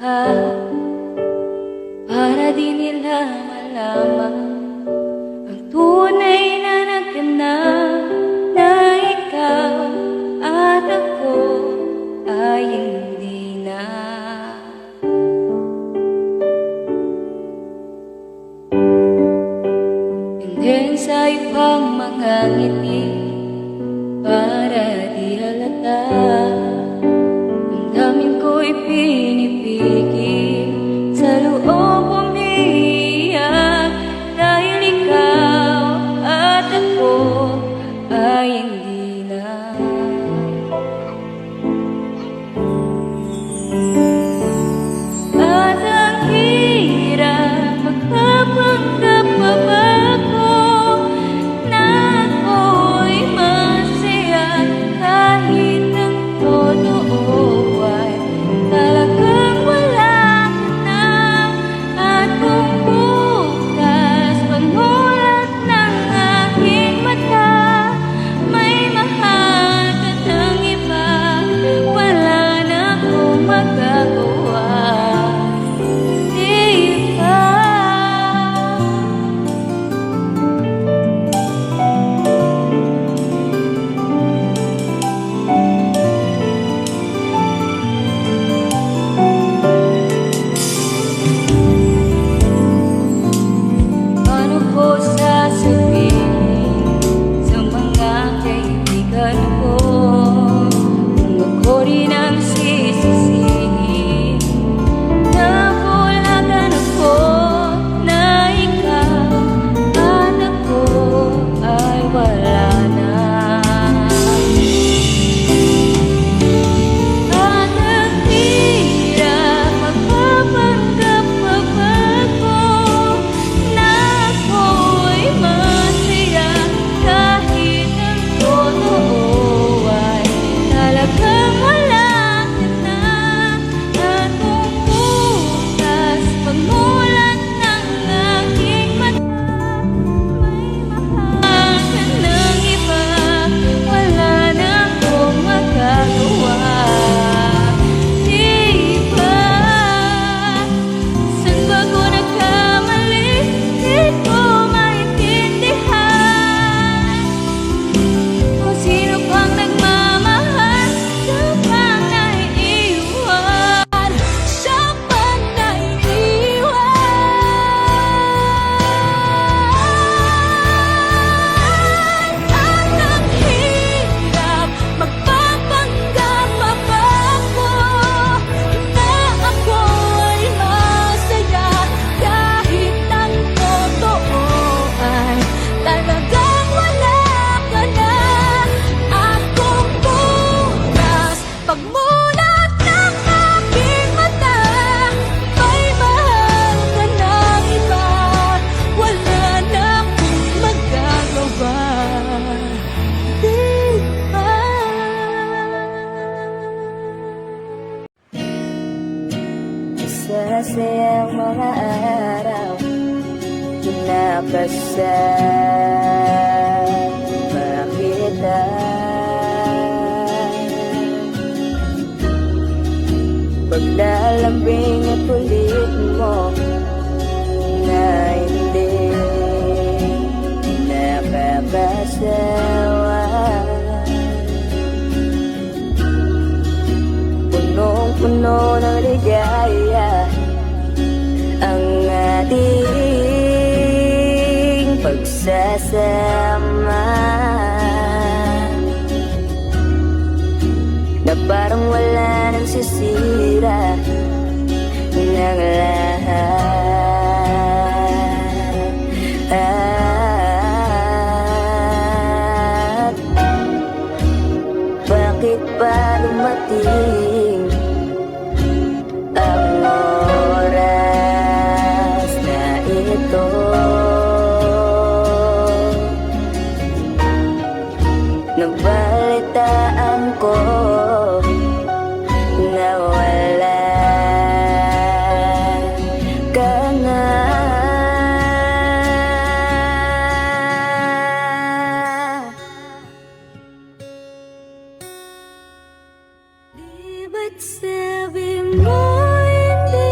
ka, para di nila malaman ang tunay na nagganap, na ikaw at ako ay hindi na. And then sa'yo pang mga ngiti, para di halata, ang damdamin ko'y pinipigil, sa loob umiiyak, dahil ikaw at ako ay hindi na. At ang hirap magpapanggap pa ba ko na ako'y masaya, kahit ang totoo ay talagang wala na. At kung bukas pagmulat ng aking mata, may mahal ka ng iba, wala na akong magagawa, di ba? Ano ko sasabihin sa mga kaibigan ko, kung ako rin ang sisisihin, na bulagan ako, na ikaw at ako ay wala na. At ang hirap magpapanggap pa ba ko na ako'y masaya, kahit ang totoo ay talagang wala ka na. At kung bukas pagmulat ng aking mata, may mahal ka ng iba, wala na akong magagawa, di ba? Saan ba ko nagkamali? Di ko maintindihan kung sino pang nagmamahal, siya pang naiiwan, siya pang naiiwan. At ang hirap magpapanggap pa ba ko na ako'y masaya, kahit ang totoo ay talagang wala ka na. At kung bukas pagmulat ng aking mata, may mahal ka ng iba, wala na akong magagawa, di ba? Masasayang mga araw, kinakasama kita. Paglalambing at kulit mo na hindi nakakasawa, punong-puno ng ligaya ang ating pagsasama, na parang wala nang sisira ng lahat. Bakit ba dumating ang oras na ito? Nabalitaan ko na wala ka na. Di ba't sabi mo hindi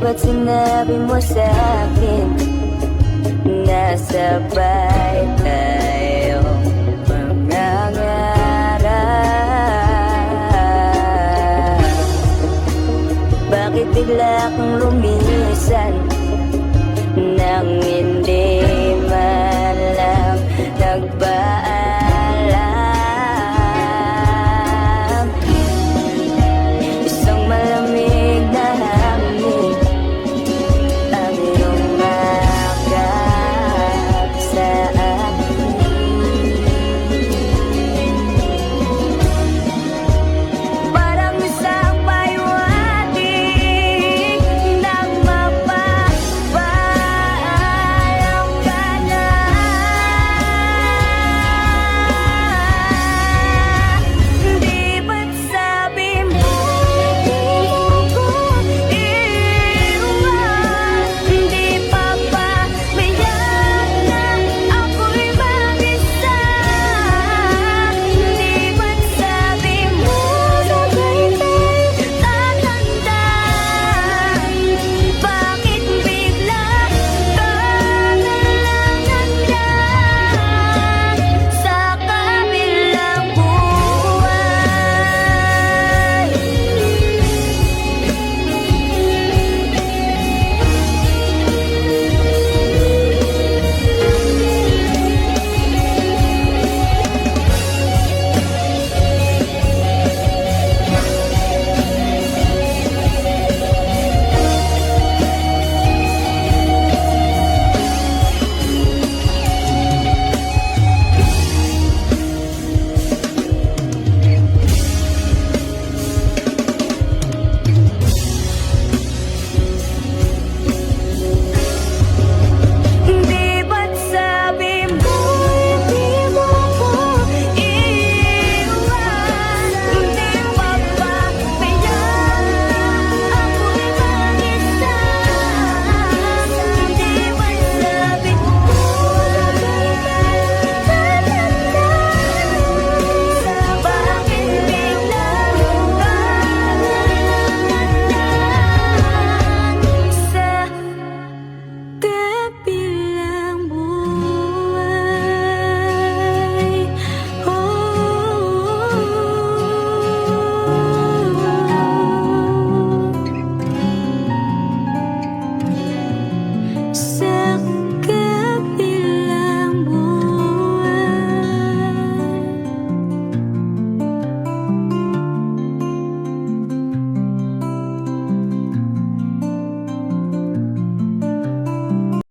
ba't sinabi mo sa'kin na sabay tayong mangangarap? Bakit bigla kang lumisan nang hindi man lang nagba